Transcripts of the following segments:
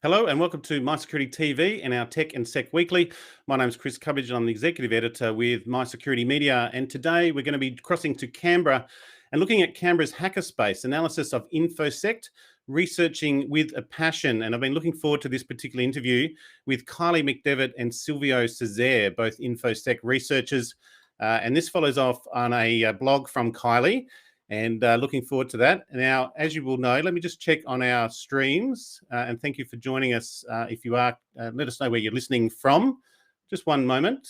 Hello and welcome to MySecurityTV and our Tech and Sec Weekly. My name is Chris Cubbage and I'm the Executive Editor with MySecurity Media. And today we're going to be crossing to Canberra and looking at Canberra's hackerspace, analysis of InfoSect, researching with a passion. And I've been looking forward to this particular interview with Kylie McDevitt and Silvio Cesare, both InfoSec researchers. And this follows off on a blog from Kylie. And looking forward to that. Now, as you will know, let me just check on our streams and thank you for joining us. If you are, let us know where you're listening from. Just one moment.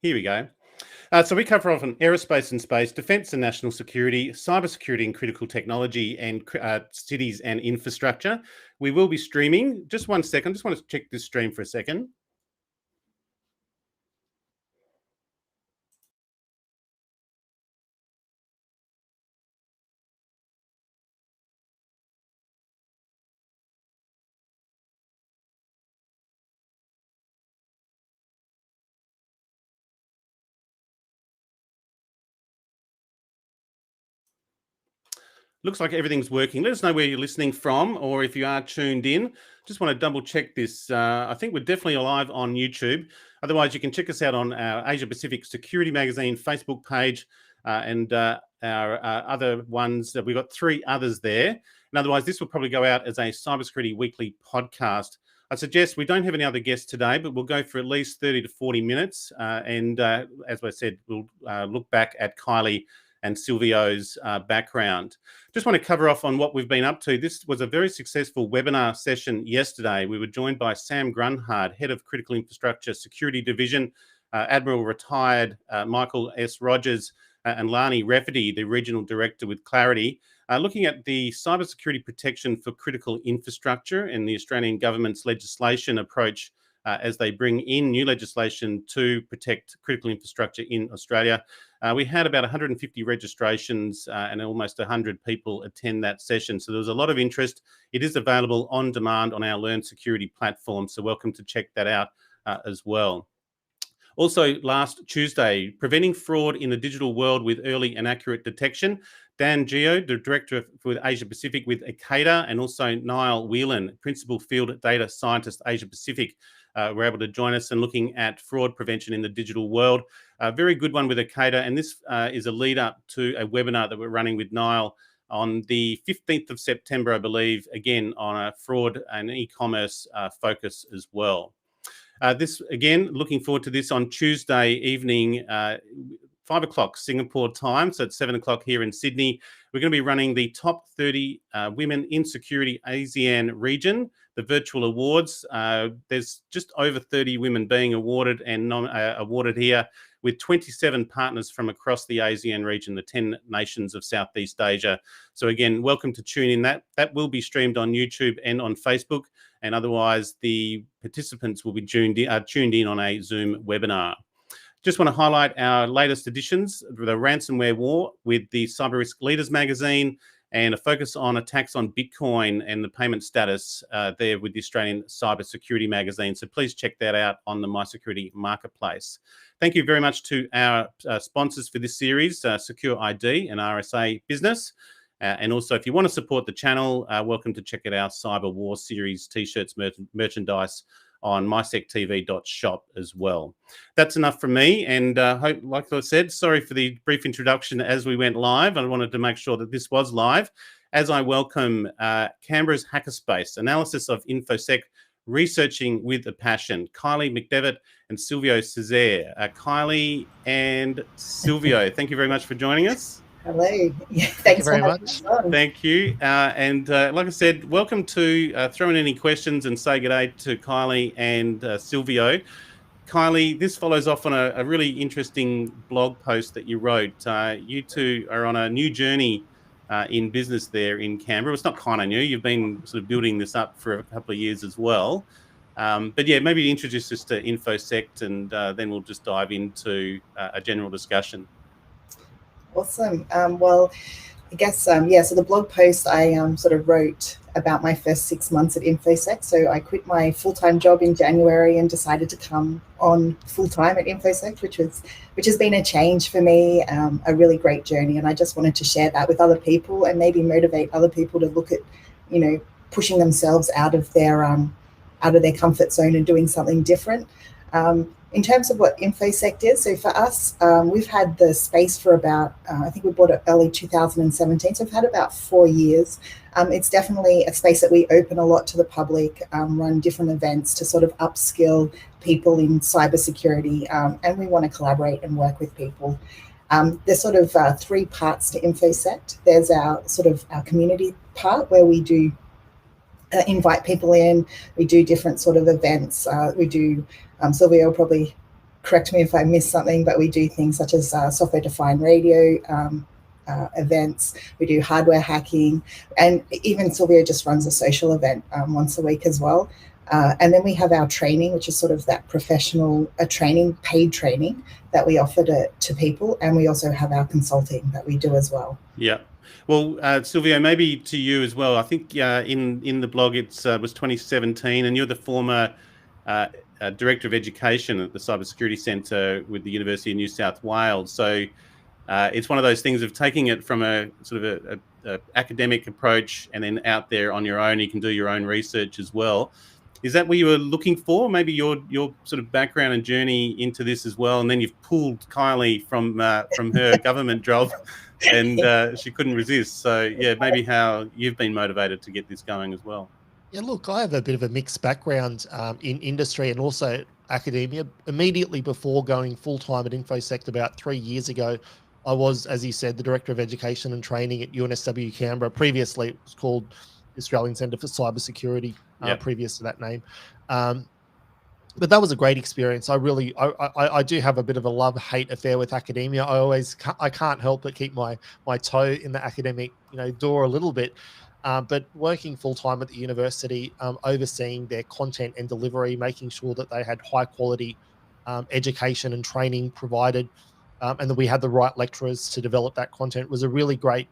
Here we go. So we cover off on aerospace and space, defence and national security, cybersecurity and critical technology, and cities and infrastructure. We will be streaming. Just one second. Just want to check this stream for a second. Looks like everything's working. Let us know where you're listening from, or if you are tuned in. Just want to double check this. I think we're definitely live on YouTube. Otherwise, you can check us out on our Asia Pacific Security Magazine Facebook page and our other ones. We've got 3 others there. And otherwise, this will probably go out as a Cybersecurity Weekly podcast. I suggest we don't have any other guests today, but we'll go for at least 30 to 40 minutes. As I said, we'll look back at Kylie and Silvio's background. Just want to cover off on what we've been up to. This was a very successful webinar session yesterday. We were joined by Sam Grunhard, Head of Critical Infrastructure Security Division, Admiral retired Michael S. Rogers, and Lani Rafferty, the Regional Director with Clarity, looking at the cybersecurity protection for critical infrastructure and the Australian government's legislation approach as they bring in new legislation to protect critical infrastructure in Australia. We had about 150 registrations and almost 100 people attend that session. So there was a lot of interest. It is available on demand on our Learn Security platform. So welcome to check that out as well. Also, last Tuesday, Preventing Fraud in the Digital World with Early and Accurate Detection. Dan Geo, the Director for Asia Pacific with Akeda, and also Niall Whelan, Principal Field Data Scientist, Asia Pacific, were able to join us and looking at fraud prevention in the digital world. A very good one with Akeda, and this is a lead up to a webinar that we're running with Niall on the 15th of September, I believe, again on a fraud and e-commerce focus as well. This, again, looking forward to this on Tuesday evening, 5 o'clock Singapore time, so it's 7 o'clock here in Sydney. We're going to be running the top 30 Women in Security ASEAN region, the virtual awards. There's just over 30 women being awarded and awarded here, with 27 partners from across the ASEAN region, the 10 nations of Southeast Asia. So again, welcome to tune in. That will be streamed on YouTube and on Facebook, and otherwise the participants will be tuned in on a Zoom webinar. Just want to highlight our latest editions, the ransomware war with the Cyber Risk Leaders magazine, and a focus on attacks on Bitcoin and the payment status there with the Australian Cybersecurity magazine. So please check that out on the MySecurity marketplace. Thank you very much to our sponsors for this series, Secure ID and RSA Business. And also, if you want to support the channel, welcome to check out our Cyber War series t-shirts, merchandise on MySecTV.shop as well. That's enough from me. And hope, like I said, sorry for the brief introduction as we went live. I wanted to make sure that this was live as I welcome Canberra's hackerspace, analysis of InfoSec, researching with a passion, Kylie McDevitt and Silvio Cesare. Kylie and Silvio, thank you very much for joining us. Hello. Yeah, thanks very much. Thank you. And like I said, welcome to throw in any questions and say good day to Kylie and Silvio. Kylie, this follows off on a really interesting blog post that you wrote. You two are on a new journey in business there in Canberra. It's not kind of new. You've been sort of building this up for a couple of years as well. But yeah, maybe introduce us to InfoSect and then we'll just dive into a general discussion. Awesome. Well, I guess, yeah, so the blog post I sort of wrote about my first 6 months at InfoSect. So I quit my full-time job in January and decided to come on full-time at InfoSect, which has been a change for me, a really great journey. And I just wanted to share that with other people and maybe motivate other people to look at, pushing themselves out of their comfort zone and doing something different. In terms of what InfoSect is, so for us, we've had the space for about, I think we bought it early 2017, so we've had about 4 years. It's definitely a space that we open a lot to the public, run different events to sort of upskill people in cybersecurity, and we want to collaborate and work with people. There's sort of 3 parts to InfoSect. There's our community part where we do invite people in, we do different sort of events, we do Silvio will probably correct me if I miss something, but we do things such as software-defined radio events. We do hardware hacking, and even Silvio just runs a social event once a week as well. And then we have our training, which is sort of that professional paid training that we offer to people, and we also have our consulting that we do as well. Yeah. Well, Silvio, maybe to you as well. I think in the blog it was 2017, and you're the former Director of Education at the Cybersecurity Centre with the University of New South Wales. So it's one of those things of taking it from a sort of a academic approach and then out there on your own. You can do your own research as well. Is that what you were looking for? Maybe your sort of background and journey into this as well, and then you've pulled Kylie from her government job, and she couldn't resist. So yeah, maybe how you've been motivated to get this going as well. Yeah, look, I have a bit of a mixed background in industry and also academia. Immediately before going full-time at InfoSect about 3 years ago, I was, as you said, the Director of Education and Training at UNSW Canberra. Previously, it was called the Australian Centre for Cybersecurity, previous to that name. But that was a great experience. I do have a bit of a love-hate affair with academia. I can't help but keep my toe in the academic door a little bit. But working full-time at the university, overseeing their content and delivery, making sure that they had high-quality education and training provided, and that we had the right lecturers to develop that content was a really great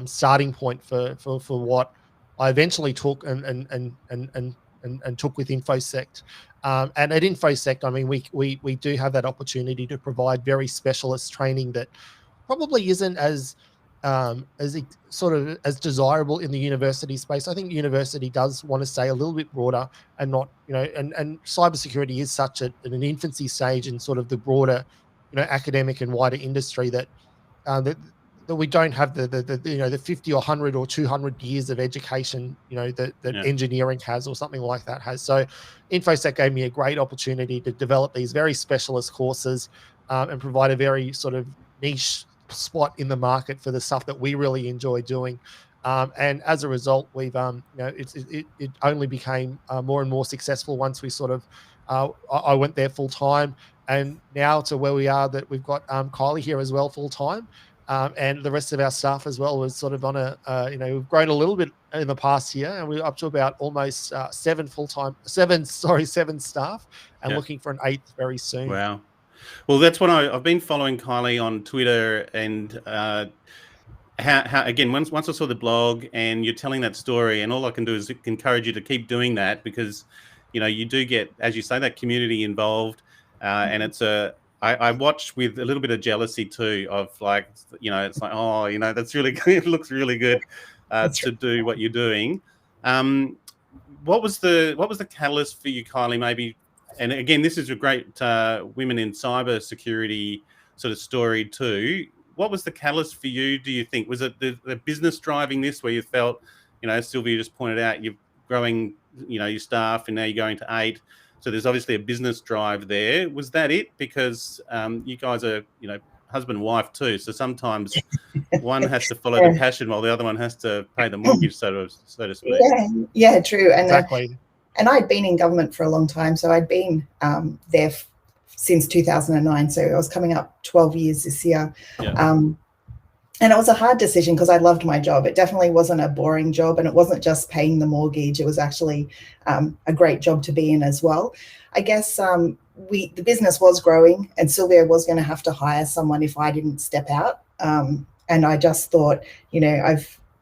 starting point for what I eventually took and took with InfoSect. And at InfoSect, I mean, we do have that opportunity to provide very specialist training that probably isn't as desirable in the university space. I think university does want to stay a little bit broader and not, and cybersecurity is such an infancy stage in sort of the broader, academic and wider industry that we don't have the 50 or 100 or 200 years of education, that engineering has or something like that has. So InfoSec gave me a great opportunity to develop these very specialist courses and provide a very sort of niche spot in the market for the stuff that we really enjoy doing. And as a result, we've, it only became more and more successful once we sort of, I went there full time, and now to where we are that we've got Kylie here as well full time. And the rest of our staff as well was sort of on we've grown a little bit in the past year, and we're up to about almost 7 staff, and looking for an 8th very soon. Wow. Well, that's what I've been following Kylie on Twitter, and how again, once I saw the blog and you're telling that story, and all I can do is encourage you to keep doing that, because you do get, as you say, that community involved, and it's I watched with a little bit of jealousy too, of like, it's like, oh, that's really good. It looks really good to do what you're doing. What was the catalyst for you, Kylie? Maybe, and again, this is a great women in cybersecurity sort of story too. What was the catalyst for you, do you think? Was it the business driving this, where you felt, Silvia just pointed out, you're growing, your staff, and now you're going to 8. So there's obviously a business drive there. Was that it? Because you guys are, husband and wife too. So sometimes one has to follow the passion while the other one has to pay the mortgage, so to speak. Yeah, true. And exactly. And I'd been in government for a long time. So I'd been there since 2009. So I was coming up 12 years this year. Yeah. And it was a hard decision because I loved my job. It definitely wasn't a boring job, and it wasn't just paying the mortgage. It was actually a great job to be in as well. I guess the business was growing, and Silvio was going to have to hire someone if I didn't step out. And I just thought,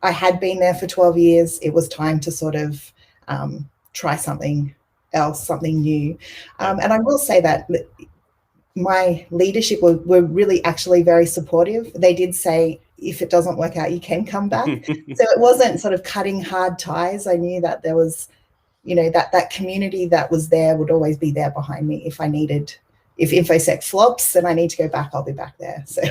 I had been there for 12 years. It was time to sort of try something else, something new. And I will say that my leadership were really actually very supportive. They did say, if it doesn't work out, you can come back. So it wasn't sort of cutting hard ties. I knew that there was, you know, that community that was there would always be there behind me if I needed. If InfoSec flops and I need to go back, I'll be back there. So,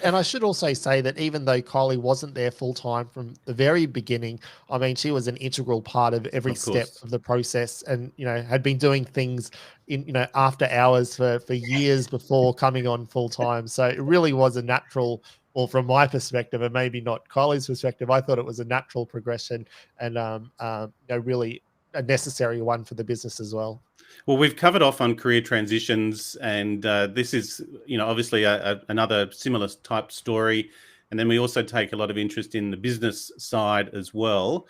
and I should also say that even though Kylie wasn't there full time from the very beginning, I mean, she was an integral part of every step of the process, and you know, had been doing things in, you know, after hours for years before coming on full time. So it really was a natural, or from my perspective, and maybe not Kylie's perspective, I thought it was a natural progression, and you know, really a necessary one for the business as well. Well, we've covered off on career transitions, and this is, you know, obviously another similar type story. And then we also take a lot of interest in the business side as well.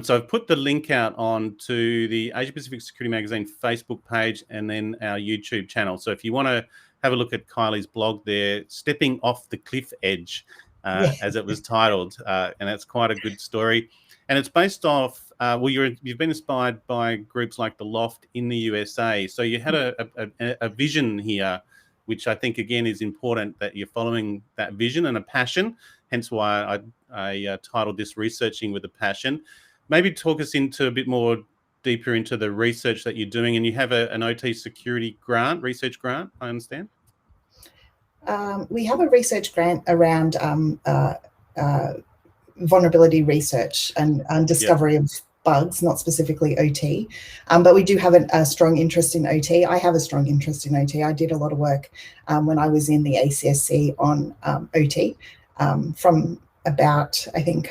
So I've put the link out on to the Asia Pacific Security Magazine Facebook page and then our YouTube channel. So if you want to have a look at Kylie's blog there, Stepping Off the Cliff Edge, as it was titled, and that's quite a good story. And it's based off, well, you've been inspired by groups like The Loft in the USA. So you had a vision here, which I think, again, is important that you're following that vision and a passion, hence why I titled this Researching with a Passion. Maybe talk us into a bit more deeper into the research that you're doing. And you have an OT security grant, research grant, I understand? We have a research grant around vulnerability research and discovery of bugs, not specifically OT, but we do have a strong interest in OT. I have a strong interest in OT. I did a lot of work when I was in the ACSC on OT from about, I think,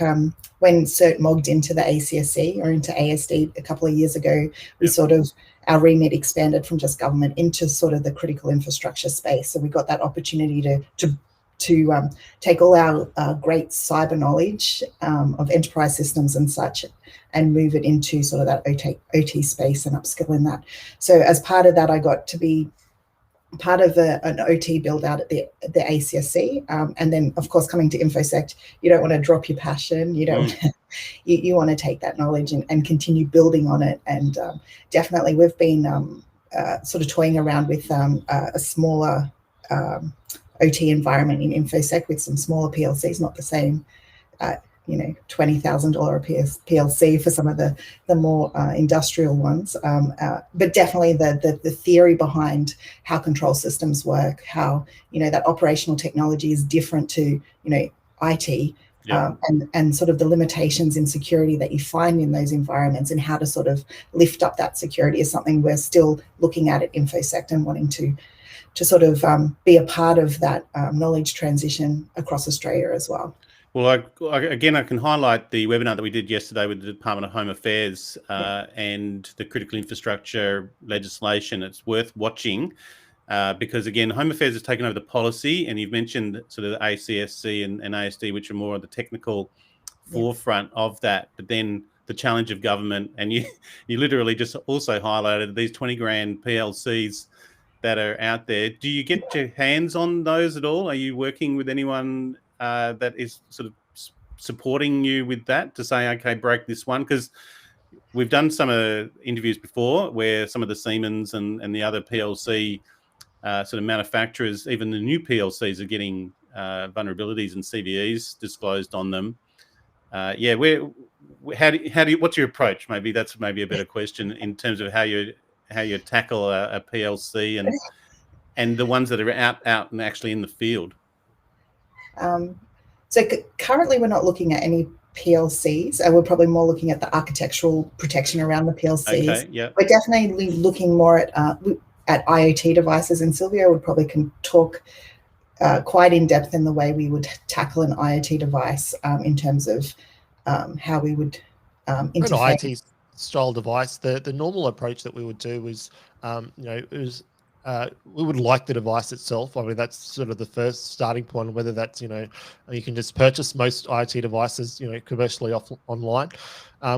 when CERT mogged into the ACSC or into ASD a couple of years ago, we sort of, our remit expanded from just government into sort of the critical infrastructure space. So we got that opportunity to take all our great cyber knowledge of enterprise systems and such and move it into sort of that OT space and upskill in that. So as part of that, I got to be part of an OT build out at the ACSC. And then, of course, coming to InfoSect, you don't want to drop your passion. You don't. You want to take that knowledge and continue building on it. And definitely, we've been sort of toying around with a smaller OT environment in InfoSec with some smaller PLCs, not the same, you know, $20,000 PLC for some of the more industrial ones. But definitely the theory behind how control systems work, how, you know, that operational technology is different to, you know, IT. And sort of the limitations in security that you find in those environments and how to sort of lift up that security is something we're still looking at InfoSect and wanting to sort of be a part of that knowledge transition across Australia as well. Well, again, I can highlight the webinar that we did yesterday with the Department of Home Affairs and the critical infrastructure legislation. It's worth watching because, again, Home Affairs has taken over the policy, and you've mentioned sort of the ACSC and ASD, which are more on the technical forefront of that. But then the challenge of government, and you literally just also highlighted these 20 grand PLCs that are out there. Do you get your hands on those at all? Are you working with anyone that is sort of supporting you with that to say, okay, break this one? Because we've done some interviews before where some of the Siemens and the other PLC sort of manufacturers, even the new PLCs, are getting vulnerabilities and CVEs disclosed on them. What's your approach? Maybe that's a better question in terms of how you tackle a PLC and the ones that are out and actually in the field. So currently we're not looking at any PLCs. We're probably more looking at the architectural protection around the PLCs. Okay, yeah. We're definitely looking more at IoT devices, and Silvio would probably can talk quite in depth in the way we would tackle an IoT device in terms of how we would interface. An IT style device, the normal approach that we would do is, we would like the device itself. I mean, that's sort of the first starting point, whether that's, you can just purchase most IoT devices, commercially online.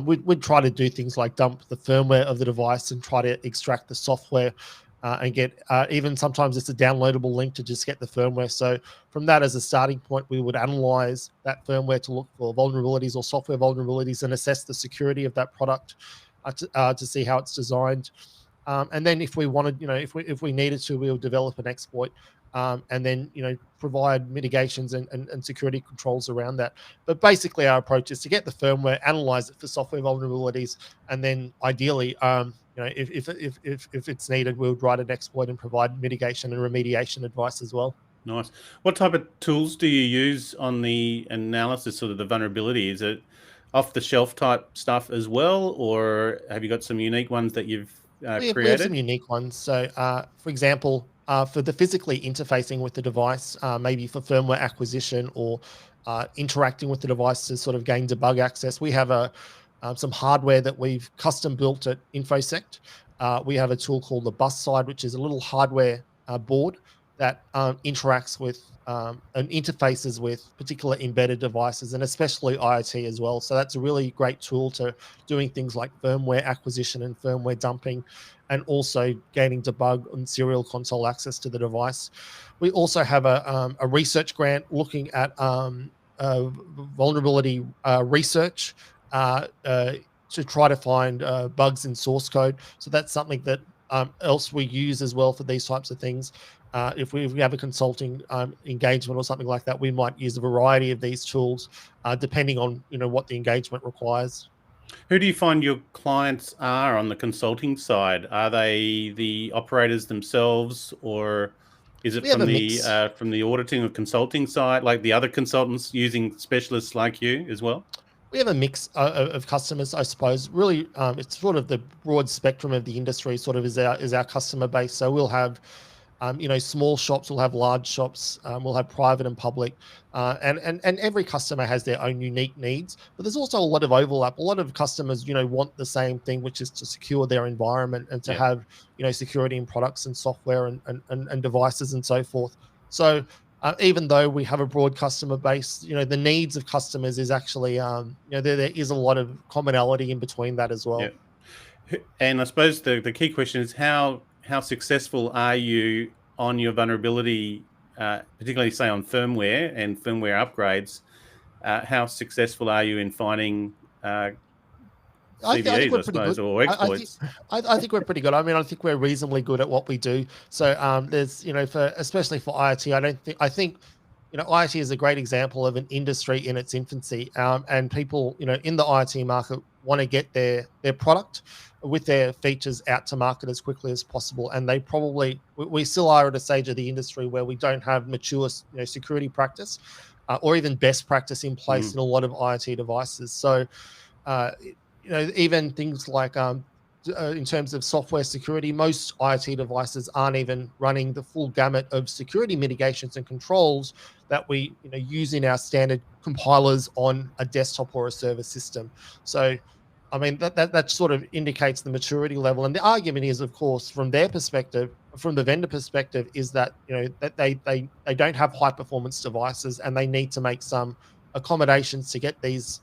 We'd try to do things like dump the firmware of the device and try to extract the software and get even sometimes it's a downloadable link to just get the firmware. So from that as a starting point, we would analyze that firmware to look for vulnerabilities or software vulnerabilities and assess the security of that product to see how it's designed. And then if we wanted, if we needed to, we'll develop an exploit and then, provide mitigations and security controls around that. But basically our approach is to get the firmware, analyze it for software vulnerabilities, and then ideally, if it's needed, we'll write an exploit and provide mitigation and remediation advice as well. Nice. What type of tools do you use on the analysis of the vulnerability? Is it off-the-shelf type stuff as well, or have you got some unique ones that you've We have created? some unique ones. So, for example, for the physically interfacing with the device, maybe for firmware acquisition or interacting with the device to sort of gain debug access, we have some hardware that we've custom built at InfoSect. We have a tool called the bus side, which is a little hardware board that interacts with and interfaces with particular embedded devices, and especially IoT as well. So that's a really great tool to doing things like firmware acquisition and firmware dumping, and also gaining debug and serial console access to the device. We also have a research grant looking at vulnerability research to try to find bugs in source code. So that's something that else we use as well for these types of things. If we have a consulting engagement or something like that, we might use a variety of these tools depending on what the engagement requires. Who do you find your clients are on the consulting side? Are they the operators themselves, or is it from the auditing or consulting side, like the other consultants using specialists like you as well? We have a mix of customers, I suppose. Really, it's sort of the broad spectrum of the industry sort of is our customer base. So we'll have small shops, we'll have large shops, we'll have private and public, and every customer has their own unique needs. But there's also a lot of overlap. A lot of customers, want the same thing, which is to secure their environment and to have, security in products and software and devices and so forth. So even though we have a broad customer base, the needs of customers is actually, there is a lot of commonality in between that as well. Yeah. And I suppose the key question is how successful are you on your vulnerability, particularly say on firmware and firmware upgrades? How successful are you in finding CVEs, I suppose, or exploits? I think we're pretty good. I mean, I think we're reasonably good at what we do. So there's, especially for IoT, I think IoT is a great example of an industry in its infancy, and people, in the IoT market want to get their product with their features out to market as quickly as possible. And we still are at a stage of the industry where we don't have mature, security practice or even best practice in place in a lot of IoT devices. So, even things like in terms of software security, most IoT devices aren't even running the full gamut of security mitigations and controls that we use in our standard compilers on a desktop or a server system. So, I mean, that sort of indicates the maturity level. And the argument is, of course, from their perspective, from the vendor perspective, is that that they don't have high performance devices, and they need to make some accommodations to get these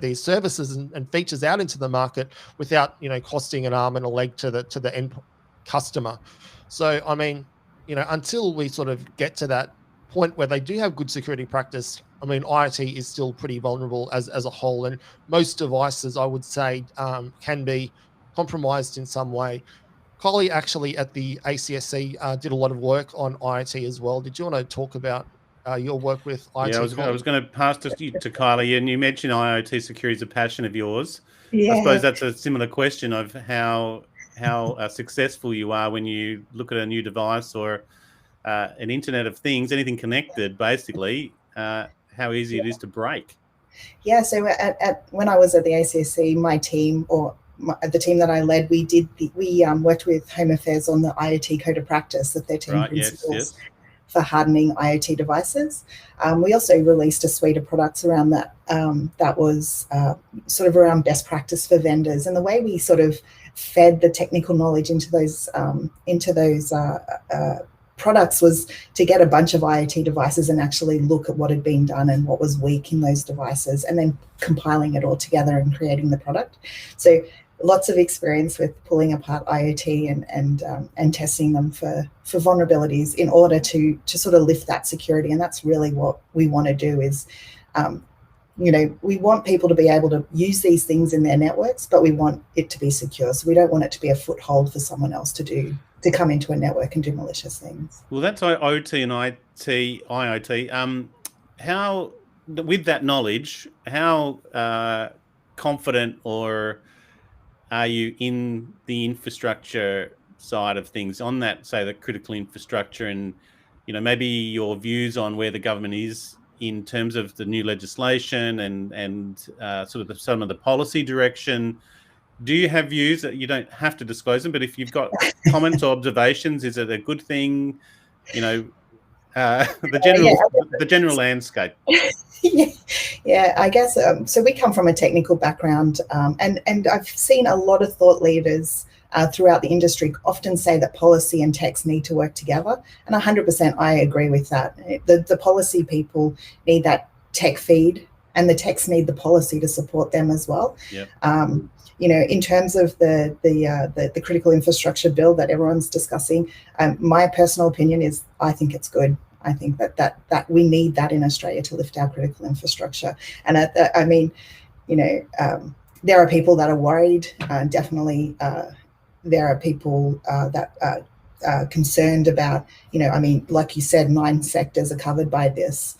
these services and features out into the market without costing an arm and a leg to the end customer. So I mean, until we sort of get to that point where they do have good security practice, I mean, IoT is still pretty vulnerable as a whole, and most devices, I would say, can be compromised in some way. Kylie actually at the ACSC did a lot of work on IoT as well. Did you want to talk about your work with IoT? Yeah, I was going to pass to Kylie, and you mentioned IoT security is a passion of yours. Yeah. I suppose that's a similar question of how successful you are when you look at a new device or an Internet of Things, anything connected, basically. How easy it is to break. Yeah, so when I was at the ACSC, my team, or the team that I led, we worked with Home Affairs on the IoT code of practice, the 13 principles for hardening IoT devices. We also released a suite of products around that that was sort of around best practice for vendors, and the way we sort of fed the technical knowledge into those products was to get a bunch of IoT devices and actually look at what had been done and what was weak in those devices, and then compiling it all together and creating the product. So lots of experience with pulling apart IoT and testing them for vulnerabilities in order to sort of lift that security. And that's really what we want to do is, we want people to be able to use these things in their networks, but we want it to be secure. So we don't want it to be a foothold for someone else to come into a network and do malicious things. Well, that's OT and IoT. How, with that knowledge, how confident or are you in the infrastructure side of things on that, say, the critical infrastructure, and maybe your views on where the government is in terms of the new legislation and sort of some of the policy direction? Do you have views that you don't have to disclose them, but if you've got comments or observations, is it a good thing? The general landscape. Yeah, I guess so. We come from a technical background, and I've seen a lot of thought leaders throughout the industry often say that policy and techs need to work together, and 100% I agree with that. The policy people need that tech feed, and the techs need the policy to support them as well. Yep. In terms of the critical infrastructure bill that everyone's discussing, my personal opinion is I think it's good. I think that we need that in Australia to lift our critical infrastructure. And there are people that are worried. Definitely, there are people that are concerned about. Like you said, 9 sectors are covered by this.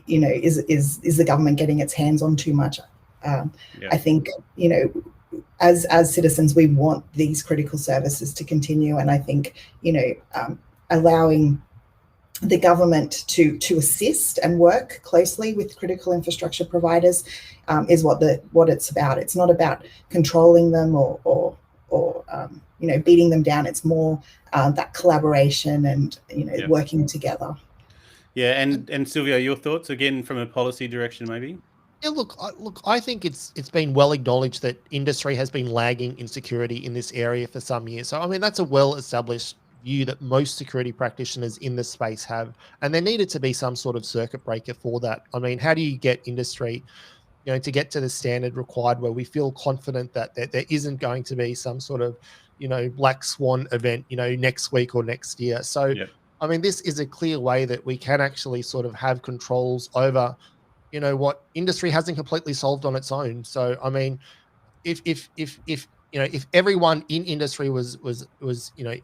Is the government getting its hands on too much? I think, as citizens, we want these critical services to continue. And I think, allowing the government to assist and work closely with critical infrastructure providers is what it's about. It's not about controlling them or beating them down. It's more that collaboration and, working together. Yeah. And Silvio, your thoughts again from a policy direction, maybe? Yeah, look, I think it's been well acknowledged that industry has been lagging in security in this area for some years. So, that's a well-established view that most security practitioners in the space have, and there needed to be some sort of circuit breaker for that. How do you get industry, to get to the standard required where we feel confident that there isn't going to be some sort of, black swan event, next week or next year. So, Yep. This is a clear way that we can actually sort of have controls over what industry hasn't completely solved on its own. So, if everyone in industry was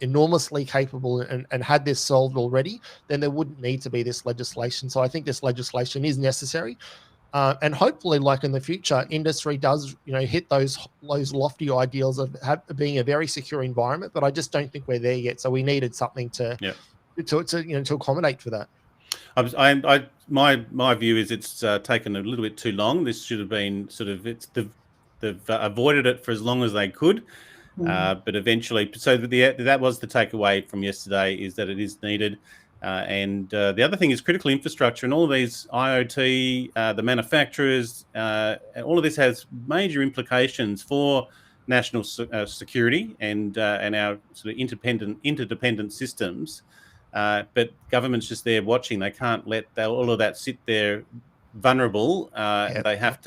enormously capable and had this solved already, then there wouldn't need to be this legislation. So I think this legislation is necessary. And hopefully, like in the future, industry does, hit those lofty ideals of being a very secure environment. But I just don't think we're there yet. So we needed something to accommodate for that. My view is it's taken a little bit too long. This should have been they've avoided it for as long as they could, but eventually. So that was the takeaway from yesterday, is that it is needed. And the other thing is critical infrastructure and all of these IoT, the manufacturers, all of this has major implications for national security and our sort of interdependent systems. But government's just there watching. They can't let all of that sit there vulnerable. Yep. They have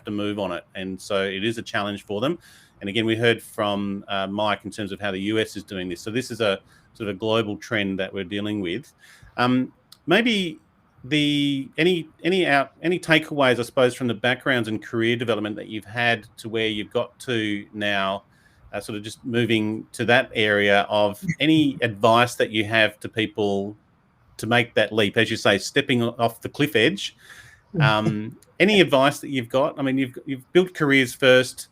to move on it, and so it is a challenge for them. And again, we heard from Mike in terms of how the US is doing this. So this is a sort of a global trend that we're dealing with. Maybe any takeaways, I suppose, from the backgrounds and career development that you've had to where you've got to now, sort of just moving to that area of any advice that you have to people to make that leap, as you say, stepping off the cliff edge. Any advice that you've got? You've built careers first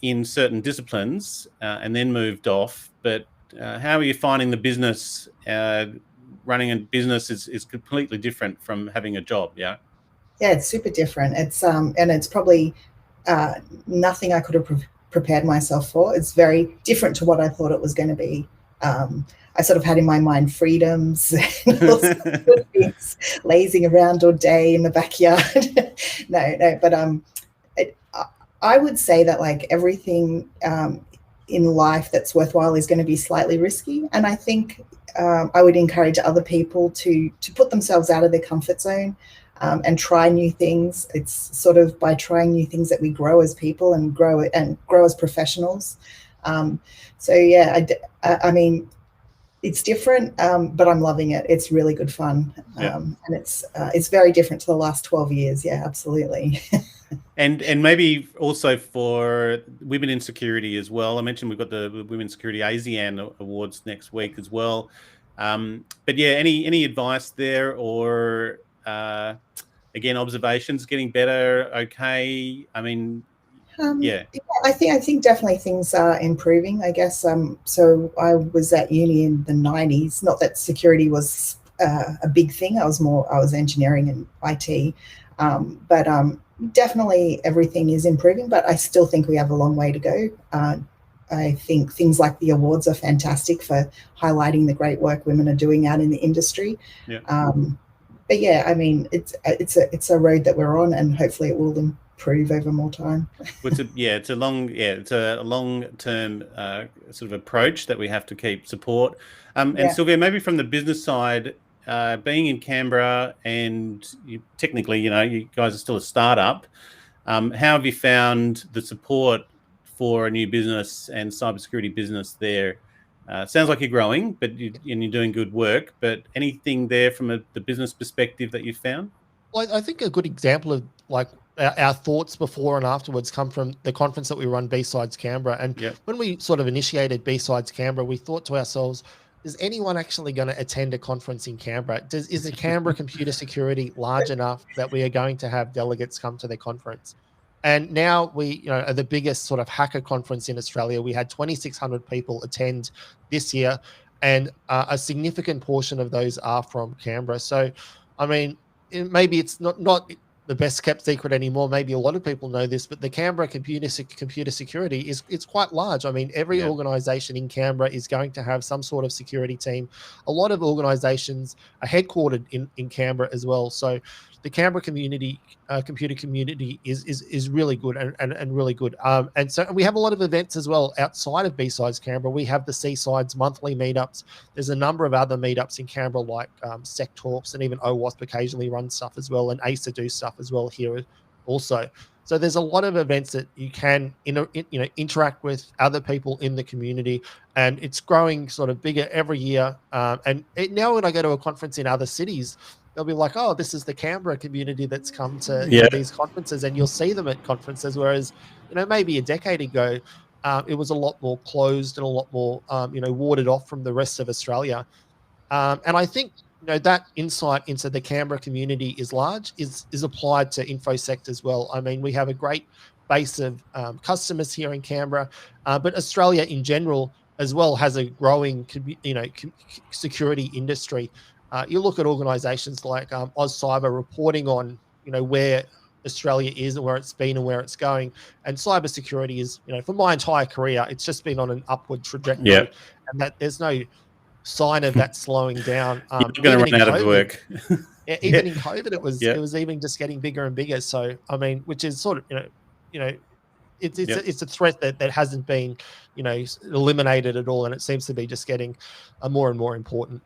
in certain disciplines and then moved off, but how are you finding the business? Running a business is completely different from having a job. Yeah, it's super different. It's and it's probably nothing I could have prepared myself for. It's very different to what I thought it was going to be. I sort of had in my mind freedoms and all sorts of good things, lazing around all day in the backyard. But I would say that like everything in life that's worthwhile is going to be slightly risky. And I think I would encourage other people to put themselves out of their comfort zone. and try new things. It's sort of by trying new things that we grow as people and grow as professionals. So yeah, I mean, it's different, but I'm loving it. It's really good fun, and it's very different to the last 12 years. Yeah, absolutely. And maybe also for women in security as well. I mentioned we've got the Women Security ASEAN Awards next week as well. But yeah, any advice there, or again, observations getting better? Okay, I mean, yeah. I think definitely things are improving, I guess. So I was at uni in the 90s. Not that security was a big thing. I was engineering and IT, but definitely everything is improving. But I still think we have a long way to go. I think things like the awards are fantastic for highlighting the great work women are doing out in the industry. Yeah. But yeah, I mean, it's a road that we're on, and hopefully it will improve over more time. It's a long-term sort of approach that we have to keep support. And Silvia, maybe from the business side, being in Canberra, and technically, you guys are still a startup. How have you found the support for a new business and cybersecurity business there? Sounds like you're growing, and you're doing good work. But anything there from the business perspective that you found? Well, I think a good example of like our thoughts before and afterwards come from the conference that we run, B-Sides Canberra. And when we sort of initiated B-Sides Canberra, we thought to ourselves, is anyone actually going to attend a conference in Canberra? Is the Canberra computer security large enough that we are going to have delegates come to the conference? And now we, are the biggest sort of hacker conference in Australia. We had 2,600 people attend this year, and a significant portion of those are from Canberra. So, I mean, maybe it's not the best kept secret anymore. Maybe a lot of people know this, but the Canberra computer security it's quite large. I mean, every organization in Canberra is going to have some sort of security team. A lot of organizations are headquartered in Canberra as well. So the Canberra community, computer community is really good and really good. And so we have a lot of events as well outside of B-Sides Canberra. We have the C-Sides monthly meetups. There's a number of other meetups in Canberra, like Sec Talks, and even OWASP occasionally runs stuff as well, and ASA do stuff as well here also. So there's a lot of events that you can interact with other people in the community, and it's growing sort of bigger every year. Now when I go to a conference in other cities, they'll be like, oh, this is the Canberra community that's come to these conferences, and you'll see them at conferences. Whereas, maybe a decade ago, it was a lot more closed and a lot more, warded off from the rest of Australia. And I think, that insight into the Canberra community is applied to InfoSect as well. I mean, we have a great base of customers here in Canberra, but Australia in general as well has a growing, security industry. You look at organizations like AusCyber reporting on, where Australia is and where it's been and where it's going. And cybersecurity is, for my entire career, it's just been on an upward trajectory, and that there's no sign of that slowing down. You're going to run out of work. Even in COVID, it was even just getting bigger and bigger. So, I mean, which is sort of, it's a threat that hasn't been, eliminated at all. And it seems to be just getting more and more important.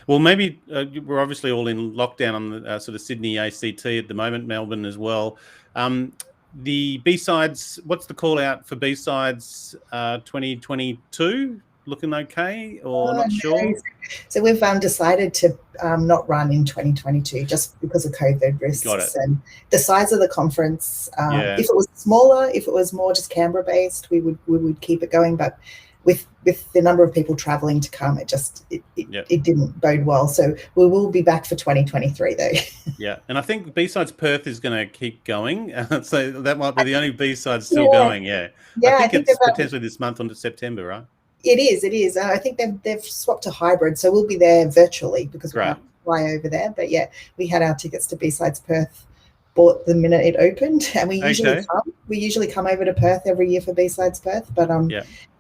Well, maybe we're obviously all in lockdown on the sort of Sydney ACT at the moment, Melbourne as well. The B-Sides, what's the call out for B-Sides 2022? Looking okay, or not sure? So we've decided to not run in 2022 just because of COVID risks. Got it. And the size of the conference. If it was smaller, if it was more just Canberra based, we would keep it going. But with the number of people traveling to come, it didn't bode well. So we will be back for 2023 though. Yeah, and I think B-Sides Perth is going to keep going. So that might be the only B-Sides still going. Yeah, I think it's potentially this month into September, right? It is. I think they've swapped to hybrid, so we'll be there virtually because we can't fly over there. But yeah, we had our tickets to B-Sides Perth bought the minute it opened, and we usually come over to Perth every year for B-Sides Perth. But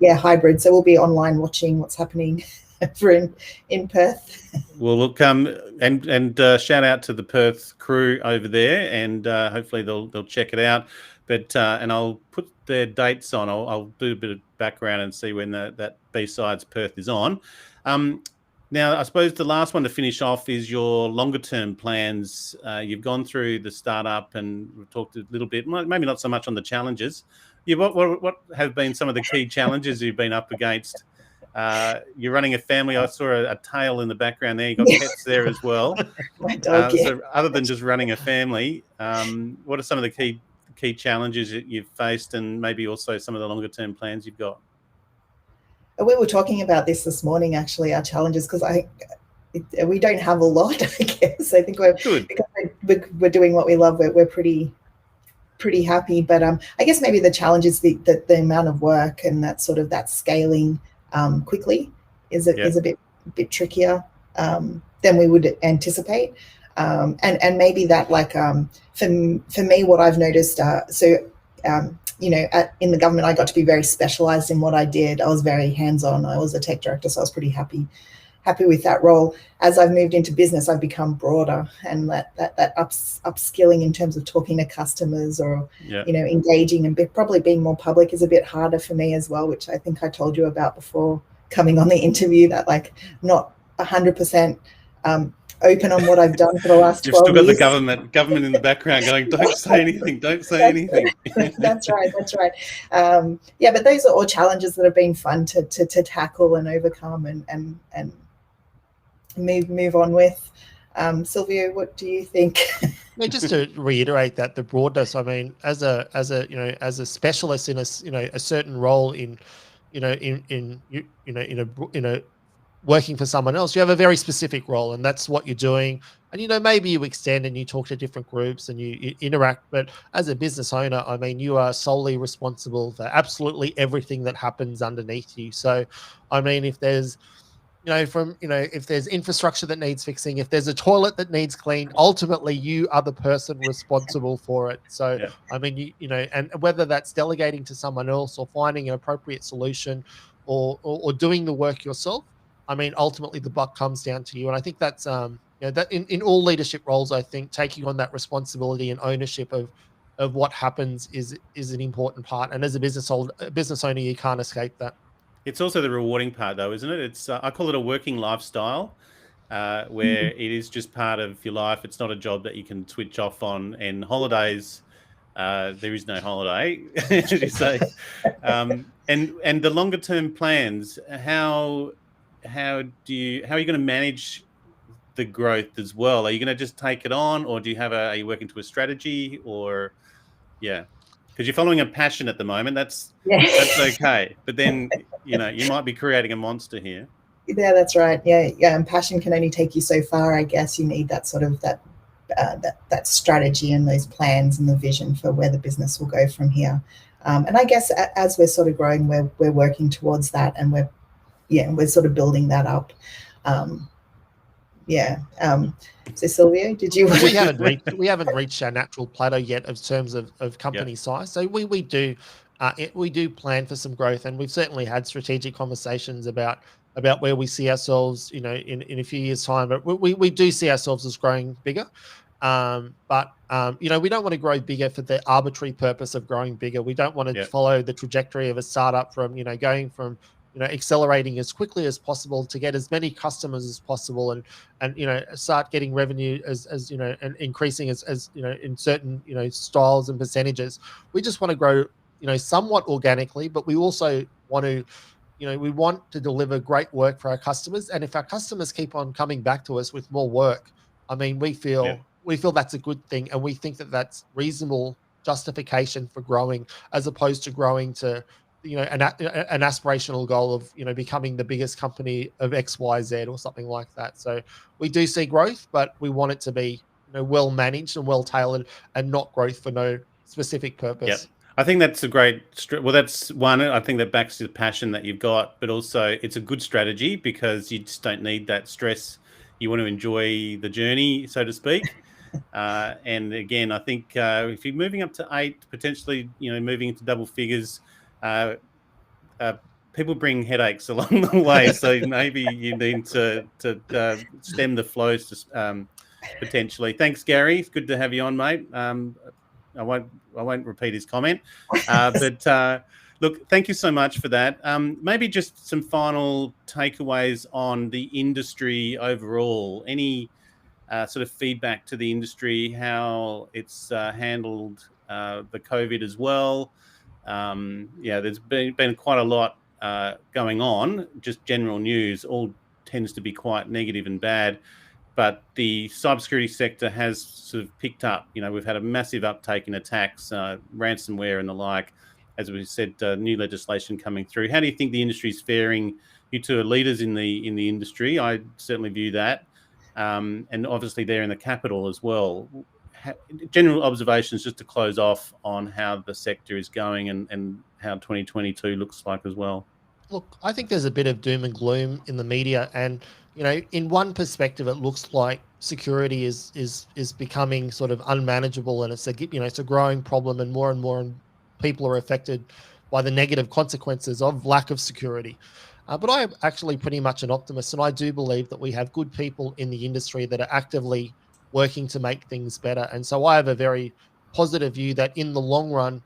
hybrid. So we'll be online watching what's happening over in Perth. Well, look, and shout out to the Perth crew over there, and hopefully they'll check it out. But and I'll put their dates on. I'll do a bit of background and see when that B-Sides Perth is on. Now, I suppose the last one to finish off is your longer term plans. You've gone through the startup and we've talked a little bit, maybe not so much on the challenges. What have been some of the key challenges you've been up against? You're running a family. I saw a tail in the background there. You've got pets there as well. My dog, yeah. So other than just running a family, what are some of the key challenges that you've faced, and maybe also some of the longer term plans you've got? We were talking about this morning, actually, our challenges, because we don't have a lot, I guess. I think Good. because we're doing what we love. We're pretty happy, but I guess maybe the challenge is the amount of work, and that scaling quickly is a bit trickier than we would anticipate, and maybe that, like, for me, what I've noticed, you know, in the government, I got to be very specialized in what I did. I was very hands-on. I was a tech director, so I was pretty happy with that role. As I've moved into business, I've become broader, and that upskilling in terms of talking to customers, or you know, engaging and probably being more public is a bit harder for me as well, which I think I told you about before coming on the interview, that, like, not 100% open on what I've done for the last 12 years. You've still got the government in the background going, don't say anything, don't say anything. That's right. Yeah, but those are all challenges that have been fun to tackle and overcome and move on with. Silvio, what do you think? Yeah, just to reiterate that the broadness, I mean, as a specialist in a certain role in working for someone else, you have a very specific role, and that's what you're doing. And, maybe you extend and you talk to different groups and you interact, but as a business owner, I mean, you are solely responsible for absolutely everything that happens underneath you. So, I mean, if there's, if there's infrastructure that needs fixing, if there's a toilet that needs cleaned, ultimately you are the person responsible for it. So, yeah. I mean, and whether that's delegating to someone else or finding an appropriate solution or doing the work yourself, I mean, ultimately the buck comes down to you. And I think that's, that in all leadership roles, I think taking on that responsibility and ownership of what happens is an important part. And as a business owner, you can't escape that. It's also the rewarding part, though, isn't it? It's I call it a working lifestyle, where it is just part of your life. It's not a job that you can switch off on. And holidays, there is no holiday, as you say. And the longer term plans, how are you going to manage the growth as well? Are you going to just take it on, or are you working to a strategy, or because you're following a passion at the moment, that's okay. But then, you might be creating a monster here. Yeah, that's right. Yeah. And passion can only take you so far. I guess you need that sort of that strategy and those plans and the vision for where the business will go from here. And I guess as we're sort of growing, we're working towards that, and we're sort of building that up. So Silvio, did you? We haven't reached our natural plateau yet in terms of company size. So we do plan for some growth, and we've certainly had strategic conversations about where we see ourselves, in a few years' time. But we do see ourselves as growing bigger. But we don't want to grow bigger for the arbitrary purpose of growing bigger. We don't want to follow the trajectory of a startup from going from accelerating as quickly as possible to get as many customers as possible, and start getting revenue as and increasing as in certain styles and percentages. We just want to grow somewhat organically, but we also want to we want to deliver great work for our customers. And if our customers keep on coming back to us with more work, I mean, we feel that's a good thing, and we think that that's reasonable justification for growing, as opposed to growing to an aspirational goal of becoming the biggest company of XYZ or something like that. So we do see growth, but we want it to be well managed and well tailored, and not growth for no specific purpose. Yep. I think that's a great. That's one. I think that backs to the passion that you've got, but also it's a good strategy because you just don't need that stress. You want to enjoy the journey, so to speak. And again, I think if you're moving up to 8, potentially, moving into double figures, people bring headaches along the way. So maybe you need to stem the flows potentially. Thanks, Gary. It's good to have you on, mate. I won't repeat his comment. But Look, thank you so much for that. Maybe just some final takeaways on the industry overall. Any sort of feedback to the industry, how it's handled the COVID as well? Yeah, there's been quite a lot going on. Just general news all tends to be quite negative and bad. But the cybersecurity sector has sort of picked up. We've had a massive uptake in attacks, ransomware and the like. As we said, new legislation coming through. How do you think the industry is faring? You two are leaders in the industry. I certainly view that, and obviously they're in the capital as well. General observations just to close off on how the sector is going and how 2022 looks like as well. Look, I think there's a bit of doom and gloom in the media, and in one perspective, it looks like security is becoming sort of unmanageable, and it's a growing problem, and more people are affected by the negative consequences of lack of security. But I am actually pretty much an optimist, and I do believe that we have good people in the industry that are actively working to make things better. And so I have a very positive view that in the long run,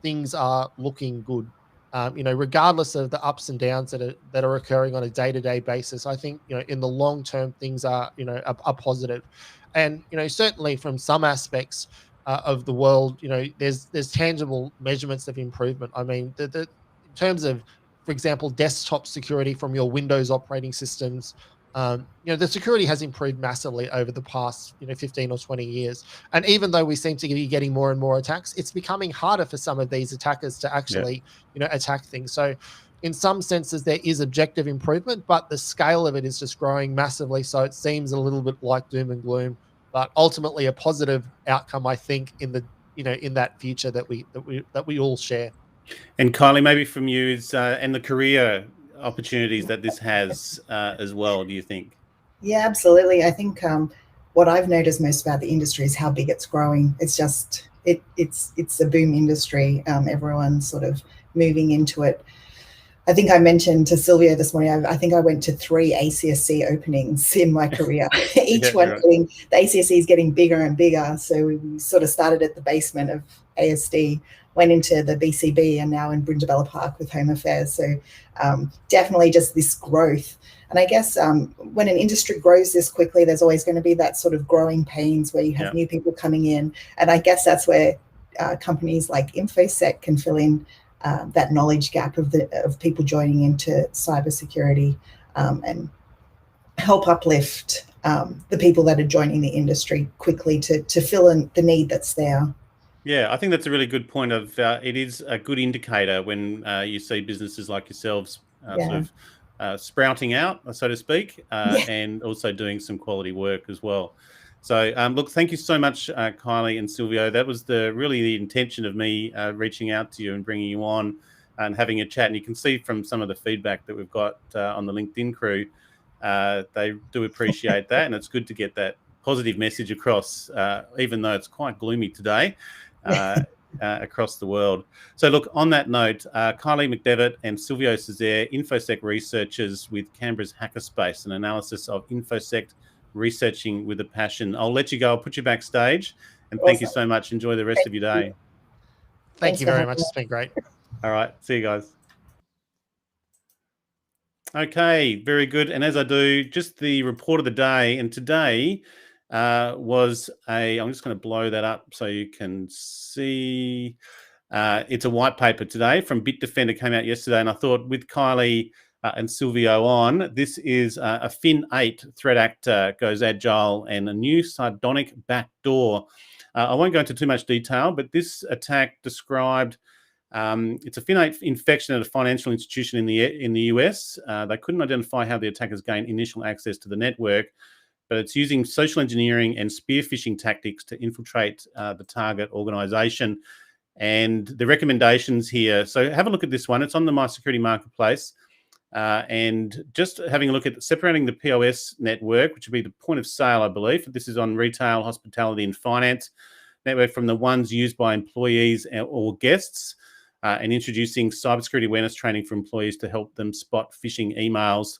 things are looking good. Regardless of the ups and downs that are occurring on a day-to-day basis, I think in the long term things are are positive, and certainly from some aspects of the world, there's tangible measurements of improvement. I mean, in terms of, for example, desktop security from your Windows operating systems. The security has improved massively over the past 15 or 20 years, and even though we seem to be getting more and more attacks, it's becoming harder for some of these attackers to actually attack things. So in some senses there is objective improvement, but the scale of it is just growing massively, so it seems a little bit like doom and gloom, but ultimately a positive outcome, I think, in the in that future that we all share. And Kylie, maybe from you is and the career opportunities that this has as well, do you think? Yeah, absolutely. I think what I've noticed most about the industry is how big it's growing. It's just it's a boom industry. Everyone's sort of moving into it. I think I mentioned to Silvio this morning, I think I went to 3 ACSC openings in my career. Each one getting, the ACSC is getting bigger and bigger. So we sort of started at the basement of ASD, went into the BCB, and now in Brindabella Park with Home Affairs. So definitely just this growth. And I guess when an industry grows this quickly, there's always going to be that sort of growing pains where you have new people coming in. And I guess that's where companies like InfoSect can fill in that knowledge gap of people joining into cybersecurity and help uplift the people that are joining the industry quickly to fill in the need that's there. Yeah, I think that's a really good point. It is a good indicator when you see businesses like yourselves sort of sprouting out, so to speak, and also doing some quality work as well. So, look, thank you so much, Kylie and Silvio. That was really the intention of me reaching out to you and bringing you on and having a chat. And you can see from some of the feedback that we've got on the LinkedIn crew, they do appreciate that. And it's good to get that positive message across, even though it's quite gloomy today across the world. So, look, on that note, Kylie McDevitt and Silvio Cesare, InfoSect researchers with Canberra's Hackerspace, an analysis of InfoSect researching with a passion. I'll let you go. I'll put you backstage, and thank you so much. Enjoy the rest of your day. Thank you very much. It's been great. All right. See you guys. Okay. Very good. And as I do, just the report of the day. And today was I'm just going to blow that up so you can see. It's a white paper today from Bitdefender, came out yesterday. And I thought with Kylie and Silvio on, this is a Fin8 threat actor goes agile and a new sardonic backdoor. I won't go into too much detail, but this attack described it's a Fin8 infection at a financial institution in the US. They couldn't identify how the attackers gained initial access to the network, but it's using social engineering and spear phishing tactics to infiltrate the target organization. And the recommendations here, so have a look at this one. It's on the MySecurity marketplace. And just having a look at separating the POS network, which would be the point of sale, I believe. This is on retail, hospitality, and finance network from the ones used by employees or guests, and introducing cybersecurity awareness training for employees to help them spot phishing emails,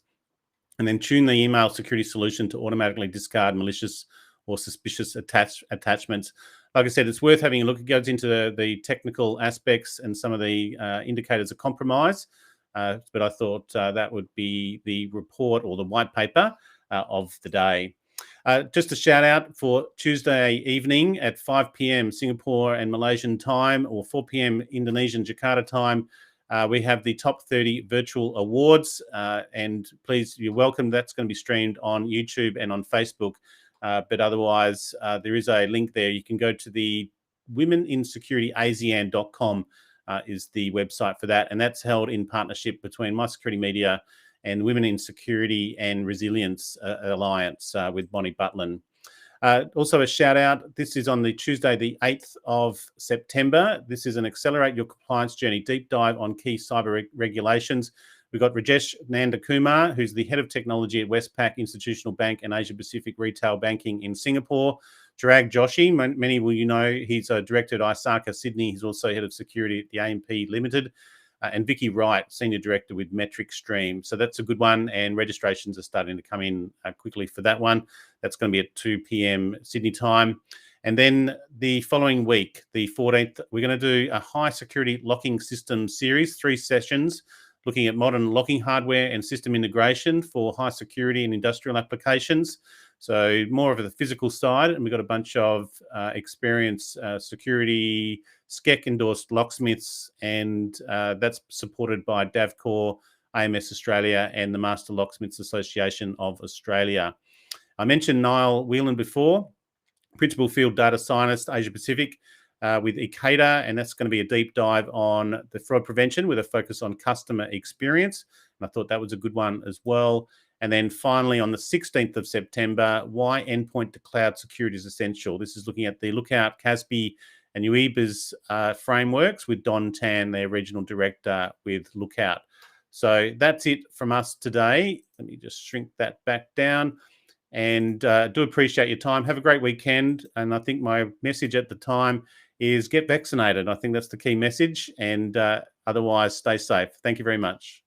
and then tune the email security solution to automatically discard malicious or suspicious attachments. like I said, it's worth having a look. It goes into the technical aspects and some of the indicators of compromise. But I thought that would be the report or the white paper of the day. Just a shout out for Tuesday evening at 5 p.m. Singapore and Malaysian time, or 4 p.m. Indonesian Jakarta time. We have the top 30 virtual awards, and please, you're welcome. That's going to be streamed on YouTube and on Facebook. But otherwise, there is a link there. You can go to the womeninsecurityasian.com is the website for that. And that's held in partnership between MySecurity Media and Women in Security and Resilience Alliance with Bonnie Butlin. Also a shout out, this is on the Tuesday, the 8th of September. This is an Accelerate Your Compliance Journey deep dive on key cyber regulations. We've got Rajesh Nandakumar, who's the Head of Technology at Westpac Institutional Bank and Asia Pacific Retail Banking in Singapore. Chirag Joshi, many will you know, he's a Director at ISACA Sydney. He's also Head of Security at the AMP Limited. And Vicky Wright, Senior Director with Metric Stream. So that's a good one, and registrations are starting to come in quickly for that one. That's going to be at 2 p.m. Sydney time. And then the following week, the 14th, we're going to do a high security locking system series, 3 sessions, looking at modern locking hardware and system integration for high security and industrial applications. So more of the physical side, and we've got a bunch of experienced security SCEC endorsed locksmiths, and that's supported by Davcor, AMS Australia, and the Master Locksmiths Association of Australia. I mentioned Niall Whelan before, Principal Field Data Scientist, Asia Pacific, with Ikeda, and that's going to be a deep dive on the fraud prevention with a focus on customer experience. And I thought that was a good one as well. And then finally, on the 16th of September, why endpoint to cloud security is essential. This is looking at the Lookout, CASB, and UEBA's frameworks with Don Tan, their regional director with Lookout. So that's it from us today. Let me just shrink that back down. And do appreciate your time. Have a great weekend. And I think my message at the time is get vaccinated. I think that's the key message. And otherwise, stay safe. Thank you very much.